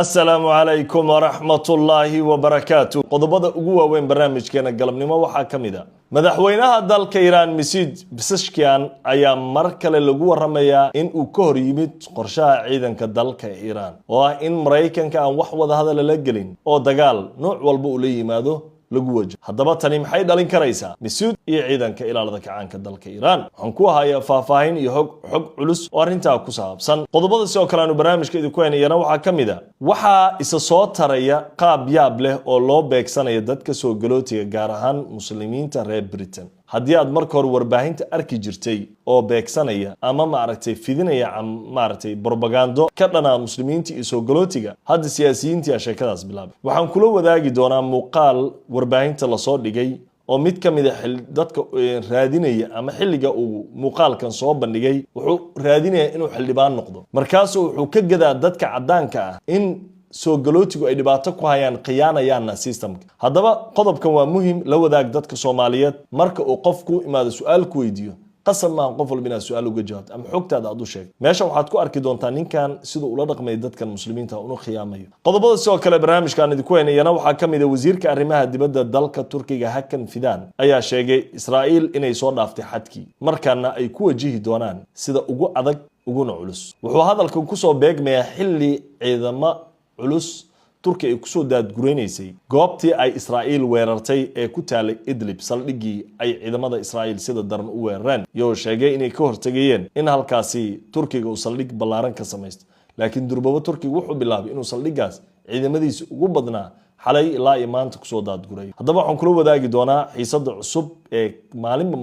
السلام عليكم ورحمة الله وبركاته. قضبضة أقوى وين برنامج كان قلبني ما وحا كمدا مدحوينها دالك إيران مسيد بسشكيان أيام مركل اللقوة الرمية إن أكور يمد قرشاها عيدا كدالك إيران وإن مريكان كان وحوض هذا للقلين أو دقال نوع والبؤلي ماذو لجوج هذا تاني محي دالين كريسة مسود يعيدن كإلى ذاك عن كدلك إيران عنكوها يا فافاين يحق علوس وارنتا كوساب سن قضبض السو كلانو برامج كيدو كوين ينوع كمدا وحا إسصوت تريا قاب يابله أو لو بيكسان يدد كسو جلوتي جارهان مسلمين ترى بريتن haddii aad marka hore warbaahinta arki jirtay oo beegsanaya ama maaragtay fidinaya maaragtay propaganda ka dhana muslimiinta iyo soo galootiga hadda siyaasiyiinta ay sheekadaas bilaabay waxaan kula wadaagi doonaa muuqaal warbaahinta la soo dhigay oo mid kamid ah dadka raadinaya ama xilliga uu muuqaalkan soo bandhigay wuxuu raadinaya inuu xildhibaan noqdo markaas wuxuu ka gadaa dadka cadaanka ah in soo galootigu ay dhibaato ku hayaan qiyaanayaan systemka hadaba qodobkan waa muhiim la wadaag dadka Soomaaliyeed marka uu qofku imaado su'aal ku weydiyo qasam ma qof walbina su'aal uga jawaab ama xogtaada aad u sheeg meesha waxaad ku arki doontaa ninkan sidoo ula dhaqmay dadkan muslimiinta uu khiyaamayo qodobada soo kale barnaamijkan idinku weenayna waxa kamid ah wasiirka arrimaha dibadda dalka Turkiga Hakan Fidan ayaa sheegay Israa'iil inay soo dhaaftay xadkii markaana ay ku wajihi doonaan sida ugu adag ugu culus wuxuu hadalkan ku soo beegmaya xilli ciidamada culus Turkiga ay ku soo daad gureynayay goobtii ay Israa'iil weerartay ee ku taalay Idlib saldhigii ay ciidamada Israa'iil sida daran u weerareen iyo sheegay inay ka hortagayeen in halkaasi Turkiga uu saldhig ballaaran ka sameeysto laakiin durbaba Turkiga wuxuu bilaabay inuu saldhigaas ciidamadiisa ugu badnaa xalay ilaa imaanta ku soo daad guray hadaba waxaan kula wadaagi doonaa xiisada cusub ee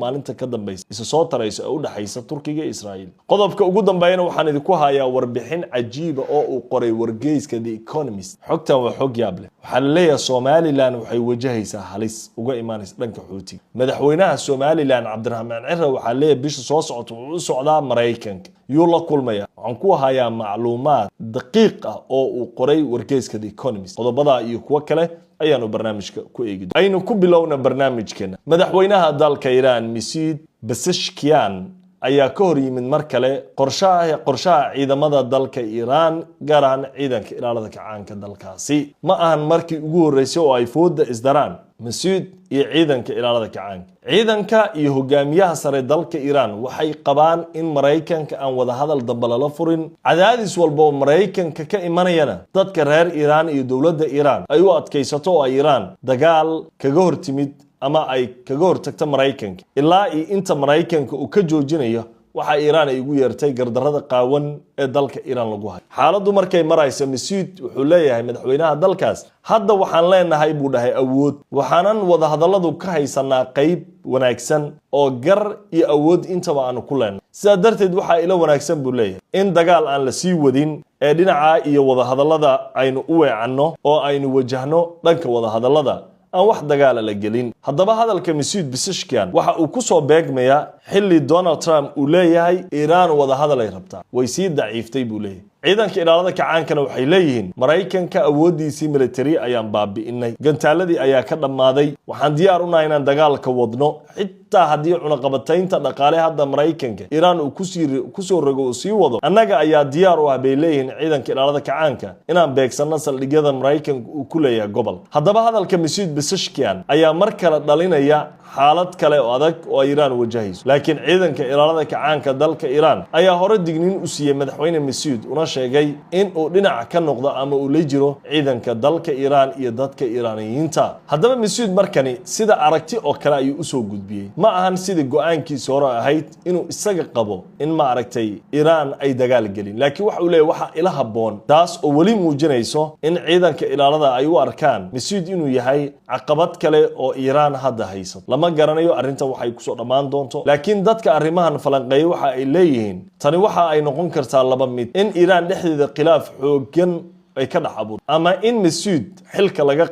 maalinta ka dambaysa isa soo taraysa u dhaxaysa Turkiga iyo Israa'iil qodobka ugu dambeeyana waxaan idinku hayaa warbixin cajiib oo uu qoray wargeyska The Economist xogtan waa xog yaab leh waxa la leeyahay Somaliland waxay wajahaysaa halis uga imaanaysa dhanka Xuutiga madaxweynaha Somaliland Cabdiraxmaan Cirre waxa leeyahay bisha soo socota uu socdaa Mareykanka yuu la kulmaya waxaan ku hayaa macluumaad daqiiq ah oo uu qoray wargeyska The Economist qodobada iyo kuwa kale ayaanu barnaamijka ku eegi doonaa aynu ku bilowna barnaamijkeena madaxweynaha dalka Iran Mas'ud Pezeshkian ayaa ka hor yimid mar kale qorshaha ciidamada dalka Iran gaar ahaan ciidanka ilaalada kacaanka dalkaasi ma ahan markii ugu horeysay oo ay fooda isdaraan Mas'ud iyo ciidanka ilaalada kacaanka ciidanka iyo hogaamiyaha sare dalka Iran waxay qabaan in Mareykanka aan wada hadal dambal la furin cadaadis walba oo Mareykanka ka imanayana dadka reer Iran iyo dawladda Iran ay u adkaysato oo Iran dagaal kaga hortimid ama ay kaga hortagto Mareykanka ilaa inta Mareykanka uu ka joojinayo waxa Iran ay ugu yeertay gardarada qaawan ee dalka Iran lagu hayo xaaladdu markay marayso Mas'ud wuxuu leeyahay madaxweynaha dalkaas hadda waxaan leenahay buu dhahay awood waxaanan wada hadalladu ka haysanaa qayb wanaagsan oo gar iyo awood intaba aan ku leenahay sida darteed waxa ila wanaagsan buu leeyahay in dagaal aan la sii wadin ee dhinaca iyo wada hadallada aynu u weecanno oo aynu wajahno dhanka wada hadallada aan wax dagaal la gelin hadaba hadalka Mas'ud Pezeshkian waxa uu ku soo beegmaya xilli Donald Trump uu leeyahay Iran wada hadal ay rabtaa way sii daciiftay buu leeyahay ciidanka ilaalada kacaankana waxay leeyihiin Mareykanka awoodiisii military ayaan baabi'inay gantaaladii ayaa ka dhamaaday waxaan diyaar u nahay inaan dagaalka wadno xitaa haddii cunaqabataynta dhaqaale hadda Mareykanka Iran uu ku soo rogo oo sii wado annaga ayaa diyaar u ah bay leeyihiin ciidanka ilaalada kacaanka inaan beegsano saldhigyada Mareykanka uu ku leeyahay gobol hadaba hadalka Mas'ud Pezeshkian ayaa mar kale dhalinaya xaalad kale oo adag oo Iran wajahayso laakiin ciidanka ilaalada kacaanka dalka Iran ayaa hore digniin u siiyay madaxweyne Mas'ud una sheegay in uu dhinac ka noqdo ama uu la jiro ciidanka dalka Iran iyo dadka Iraaniyiinta hadaba Mas'ud markani sida aragti oo kale ayuu u soo gudbiyay ma ahan sida go'aankiisa hore ahayd inuu isaga qabo in ma aragtay Iran ay dagaal gelin laakiin waxa uu leeyahay waxa ila haboon taas oo wali muujinayso in ciidanka ilaalada ay u arkaan Mas'ud inuu yahay caqabad kale oo Iran hadda haysato lama garanayo arrinta waxay ku soo dhamaan doonto laakiin dadka arrimahan falanqeeyo waxa ay leeyihiin tani waxa ay noqon kartaa laba mid in Iran dhexdeeda khilaaf xooggan ay ka dhaxabo ama in Mas'ud xilka laga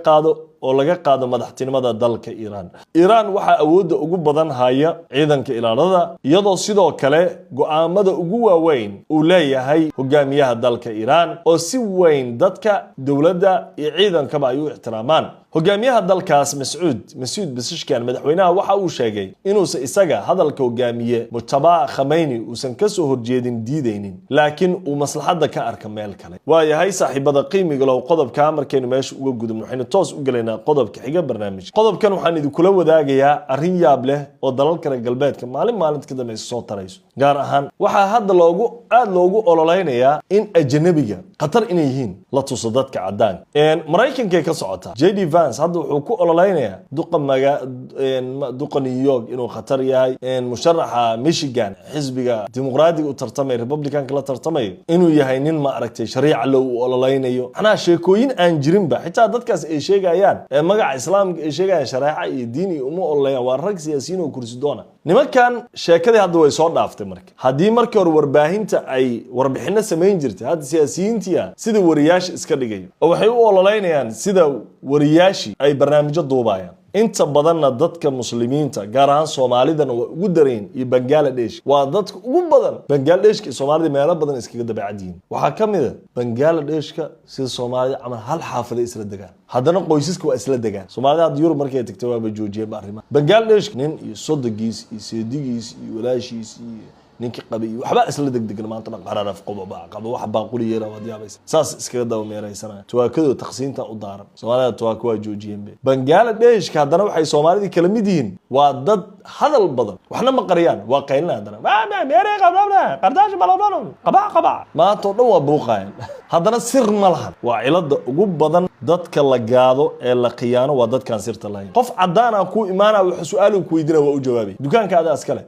qaado madaxtinimada dalka Iran waxa awoodda ugu badan haya ciidanka ilaalada iyadoo sidoo kale go'aamada ugu waaweyn uu leeyahay hogaamiyaha dalka Iran oo si weyn dadka dawladda iyo ciidankaba ay u ixtiraamaan hogaamiyaha dalkaas Mas'uud Pezeshkian madaxweynaha waxa uu sheegay inuusan isaga hadalka hogaamiye Mujtaba Khamenei uusan ka soo horjeedin diideynin laakiin uu maslaxada ka arka meel kale waayahay saaxiibada qiimiga leh qodobka markaynu meesha uga gudubno waxaynu toos u galeynaa qodobka xiga barnaamijka qodobkan waxaan idin kula wadaagayaa arrin yaab leh oo dalalka galbeedka maalinta ka dambaysa soo tarayso gaar ahaan waxa hadda loogu ololeynayaa in ajnabiga qatar inay yihiin la tuso dadka cadaan Mareykanka ka socota JD Vance hadda wuxuu ku ololeynayaa duqa New York inuu qatar yahay musharaxa Michigan xisbiga dimuqraadiga u tartamay Republican-ka la tartamay inuu yahay nin ma aragtay shariica loo ololeynayo ana sheekooyin aan jirinba xitaa dadkaas ay sheegayaan magaca islaamka ay sheegayaan shariica iyo diin iyo uma ololeeyaan waa rag siyaasiyiin oo kursi doona nimankan sheekadii hadda way soo dhaaftay haddii markii hore warbaahinta ay warbixino samayn jirtay hadda siyaasiyiintii sida wariyaasha iska dhigay oo waxay u ololeynayaan sida wariyaashi ay barnaamijyo duubayaan inta badanna dadka muslimiinta gaar ahaan Soomaalidana waa ugu dareen iyo Bangladesh waa dadka ugu badan Bangladesh iyo Soomaalida meelo badan iskaga dabeecadiin waxa kamid ah Bangladeshka sida Soomaalida ama hal xaafada isla degaan haddana qoysaska waa isla degaan Soomaalida hadda Yurub markay tagtay waa joojiyeen arrimaha Bangladesh nin iyo sodogiis iyo seedigiis iyo walaashiis iyo ninki qabi waxba isla degdegan maanta qaraaraf qabo wax baaquli yeela wadiyaabaysa saas iskaga daw meeraysanaa tawaakado taqsiinta u daaran Soomaalida tawaako waa joojiyeen Bangladesh ka hadana waxay Soomaalida kala mid yihiin waa dad hadal badan waxna ma qariyaan waa qaylna hadana ma meeray qabna qardaash balabano qaba maanta oo dhan waa buuqayaan hadana sir ma lahan waa cilada ugu badan dadka la gaado ee la qiyaano waa dadkan sirta lahayn qof cadaan ah ku iimaana wax su'aal ku weydiina waa u jawaabay dukaankaada iskale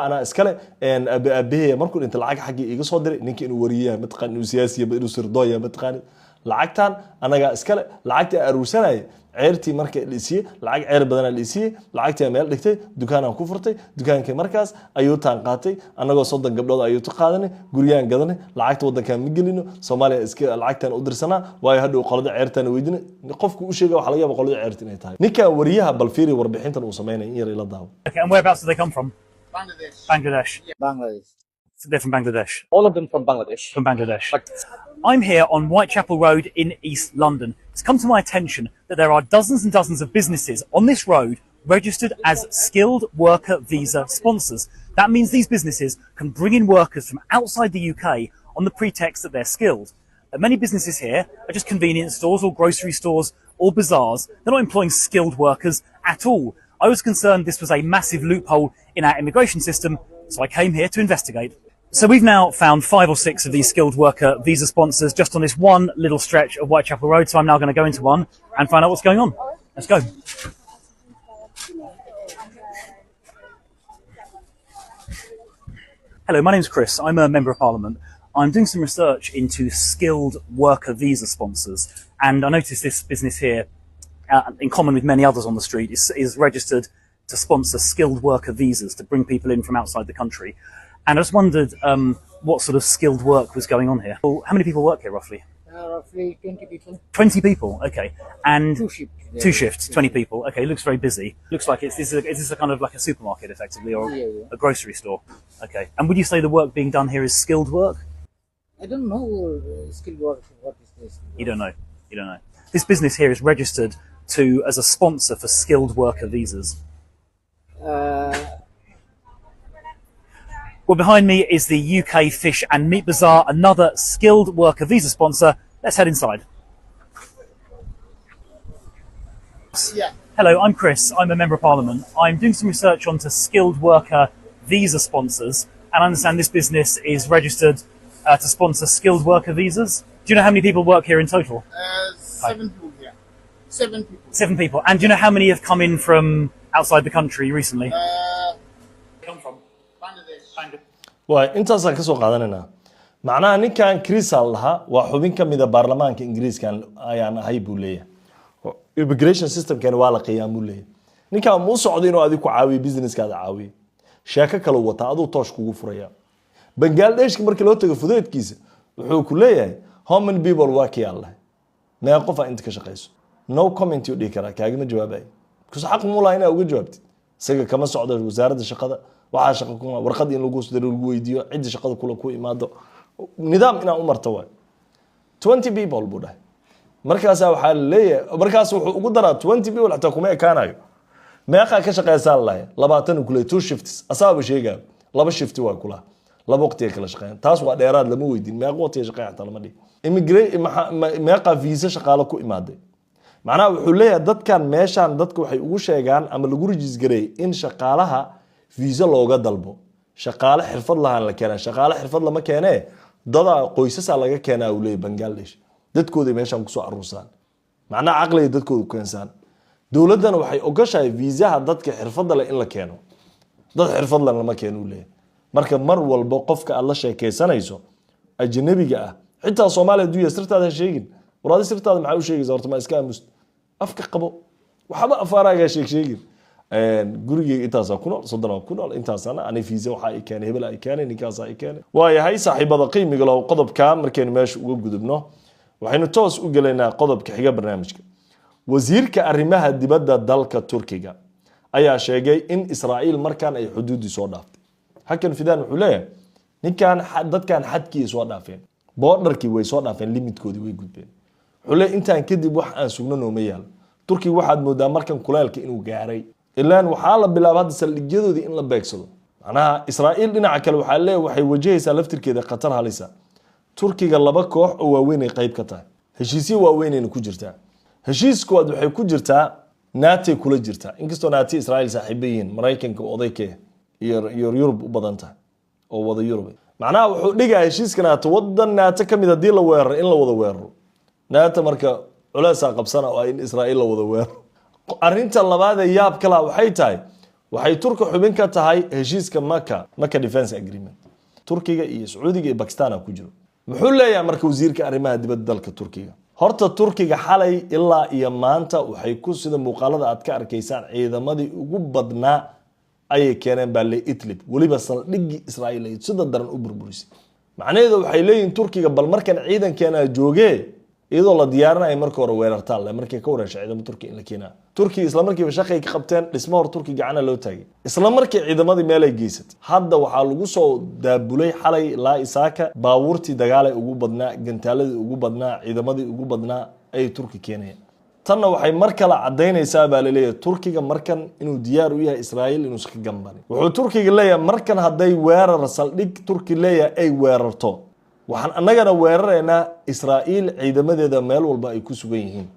ana iskale aabbahay markuu inta lacag xaqi iga soo diray ninka inuu wariyaa matqan inuu siyaasiya inuu sirdooya matqan lacagtan anaga iskale lacagta aruusanay ceertii markay dhisay lacag ceer badan la dhisay lacagta meel dhigtay dukaanaan ku furtay dukaankii markaas ayuu taan qaatay anagoo 30 gabdhood ayuu tu qaadanay guriyaan gadanay lacagta wadanka ma gelino Soomaaliya iska lacagtan u dirsanaa waayo hadhow qolada ceertan weydina qofku u sheegay waxa laga yaabaa qolada ceertan inay tahay ninka wariyaha bal fiiri warbixintan uu sameeyay in yar ila daawo Okay, and whereabouts do they come from? Bangladesh. Bangladesh. Yeah. Bangladesh. So they're from Bangladesh. All of them from Bangladesh. From Bangladesh. I'm here on Whitechapel Road in East London. It's come to my attention that there are dozens and dozens of businesses on this road registered as skilled worker visa sponsors. That means these businesses can bring in workers from outside the UK on the pretext that they're skilled. But many businesses here are just convenience stores or grocery stores or bazaars. They're not employing skilled workers at all. I was concerned this was a massive loophole in our immigration system, so I came here to investigate. So we've now found 5 or 6 of these skilled worker visa sponsors just on this one little stretch of Whitechapel Road, so I'm now going to go into one and find out what's going on. Let's go. Hello, my name's Chris. I'm a Member of Parliament. I'm doing some research into skilled worker visa sponsors, and I noticed this business here, in common with many others on the street, is registered to sponsor skilled worker visas to bring people in from outside the country. And I just wondered what sort of skilled work was going on here. Well, how many people work here roughly? Roughly 20 people. 20 people, okay. And 2 shifts. two shifts, 20 people. Okay, looks very busy. Looks like is this a kind of like a supermarket effectively, or Yeah. a grocery store? Okay. And would you say the work being done here is skilled work? I don't know skilled work. What is this? You don't know. You don't know. This business here is registered as a sponsor for skilled worker visas. Well, behind me is the UK Fish and Meat Bazaar, another skilled worker visa sponsor. Let's head inside. Yeah. Hello, I'm Chris. I'm a Member of Parliament. I'm doing some research onto skilled worker visa sponsors, and I understand this business is registered to sponsor skilled worker visas. Do you know how many people work here in total? 7 people here. 7 people. 7 people. And do you know how many have come in from outside the country recently? Come from Bangladesh. waa intaasaan ka soo qaadanaynaa macnaha ninkan Chris laha waa xubin kamid ah baarlamaanka Ingiriiska ayaan ahay buu leeyahay immigration system kan waa la qiyaamuu leeyahay ninkan muu socdo inuu adigu caawiyo businesskaada caawiyo sheeko kale wata aduu toosh kugu furaya Bangladesh markii loo tago fudeedkiisa wuxuu ku leeyahay how many people work here Allah ma qof inta ka shaqeyso no comment you dhigi karaa kaagama jawaabay kus xaq mu lahayn uga jawaabtid isaga kama socdo wasaaradda shaqada waxa shaqo kuma warqad in lagu soo lagu weydiyo cid shaqada kula ku imaado nidaam ina u marto way 20 people buu dhahay markaas waxa leeyahay markaas wuxuu ugu daraa 20 people xataa kuma ekaanayo meeqa ka shaqeysan lahayn 20 kule 2 shifts asaaba sheegaa laba shift waa kula laba waqti kala shaqeyn taas waa dheeraad lama weydin meeqa waqti shaqeyn xataa lama dhig immigrate meeqa visa shaqaale ku imaaday macnaha wuxuu leeyahay dadkan meeshan dadku waxay ugu sheegaan ama lagu register in shaqaalaha visa looga dalbo shaqaale xirfad lahaan la keenaa shaqaale xirfad lama keenee dada qoysasa laga keenaa uu leeyahay Bangladesh dadkooda meeshan ku soo aruursan macnaha aqliga dadkooda ku keensan dawladana waxay ogashahay viisaha dadka xirfadda leh in la keeno dad xirfad leh lama keeno leeyahay marka mar walba qofka aad la sheekeysanayso ajnabiga ah xitaa Soomaaliya duuya sirtaada sheegin waraadi sirtaada maxaa u sheegaysaa horta ma iska aamus afka qabo waxba afaaraaga sheegin gurigeyga intaas ku nool soddon ku nool intaasana ani fiisa waxa ay keenay hebel ay keenay ninkaas ay keenay waayahay saaxiibada qiimiga leh qodobka markeen meesha uga gudubno waxaynu toos u galeynaa qodobka xiga barnaamijka wasiirka arrimaha dibadda dalka Turkiga ayaa sheegay in Israa'iil markaan ay xuduudi soo dhaaftay hakan fidaan wuxuu leeyahay ninkan dadkan xadkii soo dhaafeen borderkii way soo dhaafeen limitkoodii way gudbeen wuxuu leeyahay intaan kadib wax aan sugnano ma yaal Turkiga waxaad moodaa markan kuleelka inuu gaaray ilaan waxaa la bilaabay hadda saldhigyadoodii in la beegsado macnaha Israa'iil dhinaca kale waxaa leeyahay waxay wajahaysaa laftirkeeda khatar halisa Turkiga laba koox oo waaweyn ay qayb ka tahay heshiisyo waaweyn ay ku jirtaa heshiiskood waxay ku jirtaa NATO kula jirtaa inkastoo NATO Israa'iil saaxiibayiin Mareykanka odaykee iyo Yurub u badan tahay oo wada Yurub macnaha wuxuu dhigaa heshiiska NATO wadan NATO kamid hadii la weeraro in la wada weeraro NATO marka culays qabsana oo in Israa'iil la wada weeraro arinta labaad ee yaab kala waxay tahay waxay Turku xubin ka tahay heshiiska Maka Defense Agreement Turkiga iyo Sacuudiga iyo Pakistan ku jiro muxuu leeyahay marka wasiirka arrimaha dibadda dalka Turkiga horta Turkiga xalay ilaa iyo maanta waxay ku sida muuqaalada aad ka arkaysaan ciidamadii ugu badnaa ay keeneen baa Idlib waliba saldhigi Israa'iil ay sida daran u burburisay macnaheedu waxay leeyihiin Turkiga bal markan ciidankeena joogee iyadoo la diyaarinayo marka hore weerartaan la markii ka wareeshay ciidamada Turkiga in la keenaa Turkiga isla markiiba shaqay ka qabteen dhismo hor Turkiga gacana loo taagay isla markii ciidamadii meel ay geysatay hadda waxaa lagu soo daabulay xalay la isaaka baabuurtii dagaal ay ugu badnaa gantaaladii ugu badnaa ciidamadii ugu badnaa ay Turkiga keenayeen tanna waxay mar kale cadeynaysaa baa la leeyahay Turkiga markan inuu diyaar u yahay Israa'iil inuu iska gambanin wuxuu Turkiga leeyahay markan haday weerar saldhig Turkiga leeyahay ay weerarto waxaan annagana weeraraynaa Israa'iil ciidamadeeda meel walba ay ku sugan yihiin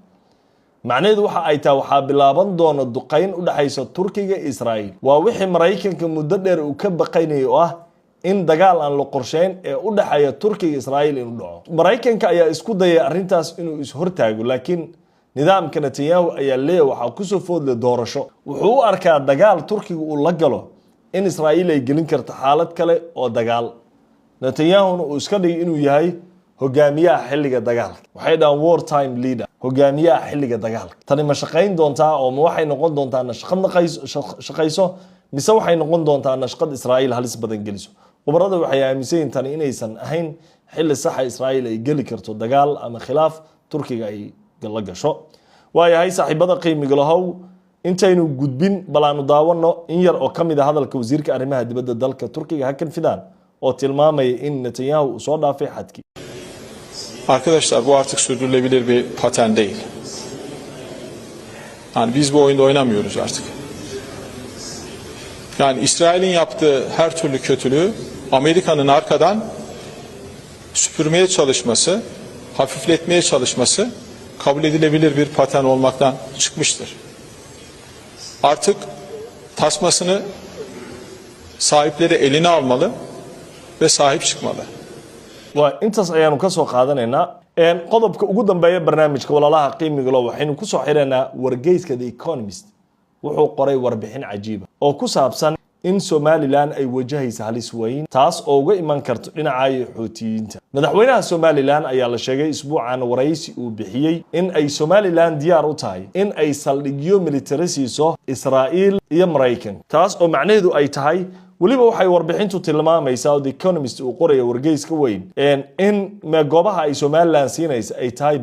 macnaheedu waxa ay tahay waxa bilaaban doona duqeyn u dhaxaysa Turkiga iyo Israa'iil waa wixii Mareykanka muddo dheer uu ka baqaynayo oo ah in dagaal aan la qorsheyn ee u dhaxaya Turkiga iyo Israa'iil inuu dhaco Mareykanka ayaa isku dayay arintaas inuu is hortaago laakiin nidaamka Netanyahu ayaa leeyahay waxa ku soo foodlay doorasho wuxuu u arkaa dagaal Turkiga uu la galo in Israa'iil ay gelin karto xaalad kale oo dagaal Netanyahu uu iska dhigay inuu yahay hogaamiyaha xilliga dagaalka waxay dhaan war time leader hogaamiyaha xilliga dagaalka tani ma shaqeyn doontaa oo ma waxay noqon doontaa nashqad shaqeyso mise waxay noqon doontaa nashqad Israa'iil halis badan geliso qubarada waxay aaminsan tani inaysan ahayn xilli sax ah Israa'iil ay gali karto dagaal ama khilaaf Turkiga ay la gasho waayahay saaxiibada qiimiga lahow intaynu gudbin balaanu daawano in yar oo kamid ah hadalka wasiirka arrimaha dibadda dalka Turkiga hakan fidaan oo tilmaamay in Netanyahu soo dhaafay xadki Arkadaşlar bu artık sürdürülebilir bir patern değil. Yani biz bu oyunda oynamıyoruz artık. Yani İsrail'in yaptığı her türlü kötülüğü Amerika'nın arkadan süpürmeye çalışması, hafifletmeye çalışması kabul edilebilir bir patern olmaktan çıkmıştır. Artık tasmasını sahipleri eline almalı ve sahip çıkmalı. waa intaas ayaanu ka soo qaadanaynaa qodobka ugu dambeeya barnaamijka walaalaha qiimiga leh waxaynu ku soo xireynaa wargeyska The Economist wuxuu qoray warbixin cajiib ah oo ku saabsan in Somaliland ay wajahaysa halis weyn taas oo uga iman karto dhinaca Xuutiyiinta madaxweynaha Somaliland ayaa la sheegay isbuucan waraysi uu bixiyay in ay Somaliland diyaar u tahay in ay saldhigyo military siiso Israa'iil iyo Mareykan taas oo macnaheedu ay tahay waliba waxay warbixintu tilmaamaysaa The Economist uu qorayo wargeyska weyn in goobaha ay Somaliland siinaysa ay tahay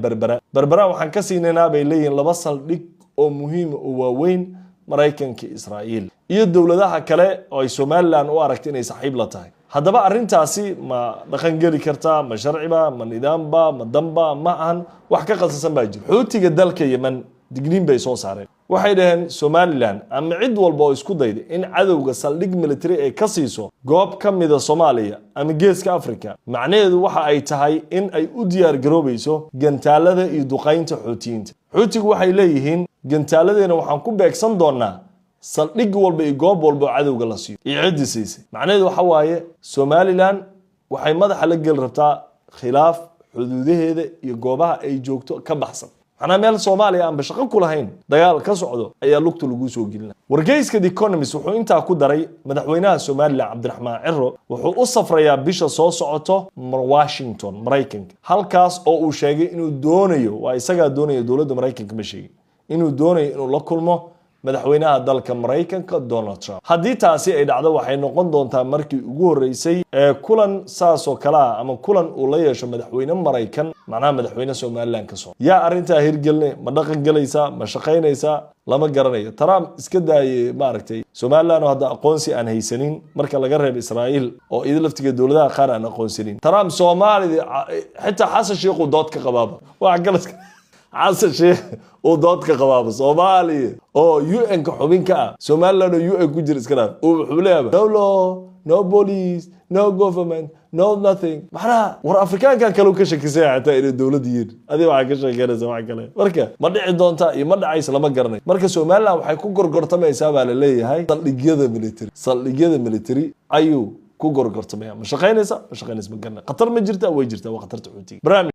Berbera waxaan ka siinaynaa bay leeyihiin laba saldhig oo muhiim oo waaweyn maraykanka israa'iil iyo dowladaha kale oo ay somalilan u aragtay inay saaxiib la tahay haddaba arrintaasi ma dhaqan geli kartaa ma sharciba ma nidaamba ma damba ma ahan wax ka qasasan baa jira xuutiga dalka yemen digniin bay soo saareen waxay dhaheen somalilan ama cid walba oo isku dayda in cadowga saldhig military ay ka siiso goob ka mida soomaaliya ama geeska afrika macnaheedu waxa ay tahay in ay u diyaar garoobayso gantaalada iyo duqaynta xuutiyiinta xuutigu waxay leeyihiin gantaaladeena waxaan ku beegsan doonaa saldhig walba iyo goob walba oo cadowga la siiyo iyo ciddi siisay macnaheedu waxa waaye somalilan waxay madaxa la geli rabtaa khilaaf xuduudaheeda iyo goobaha ay joogto ka baxsan أنا مال صوماليا أم بشقة كلهين دجال كسعده أي لقط لجوس وجلنا ورجيس كدي إيكونوميست وحو أنت أكو دري مدحوينها سوماليا عبد الرحمن عرو وحو الصفر يا بيش صوص عطه واشنطن مريكن هل كاس أو شيء إنه دونيو وإيسجا دونيو دولة مريكن كمشي إنه دوني إنه لكلمه مدحوينها دالك مريكن كدونالد ترامب هدي تاسي إذا عدا waxay noqon doontaa markii ugu horeysay kulan saas oo kala ama kulan uu la yeesho madaxweyne Mareykan macnaha madaxweyne Soomaaliland ka soo yaa arinta hirgelnay ma dhaqan galaysa ma shaqaynaysa lama garanayo Trump iska daayay ma aragtay Soomaaliland hadda aqoonsi aan haysanin marka laga reebo Israa'iil oo idil laftiga dawladaha qaar aan aqoonsanin Trump Soomaalida xitaa Xasan Sheekh uu dood ka qabaaba waxa galas عسى شيء وضاد كقباب صومالي أو UN كحومين كا سومالي لو UN كوجرس كلام وحبلها no law no police no government no nothing معنا ور أفريقيا كان كلو كشك ساعة تاير الدولة دير هذه واحد كشك كذا سمع كلام مركا مرة عندهم تا يمرة عايز لما قرني مركا سومالي وحيكون قرقرت ما يسابع للي هاي صل جذا ميليتري أيو كوجر قرت ما مش خاينسة مش خاينس مقرنا قطر ما جرت أو جرت وقطر تعودي برامج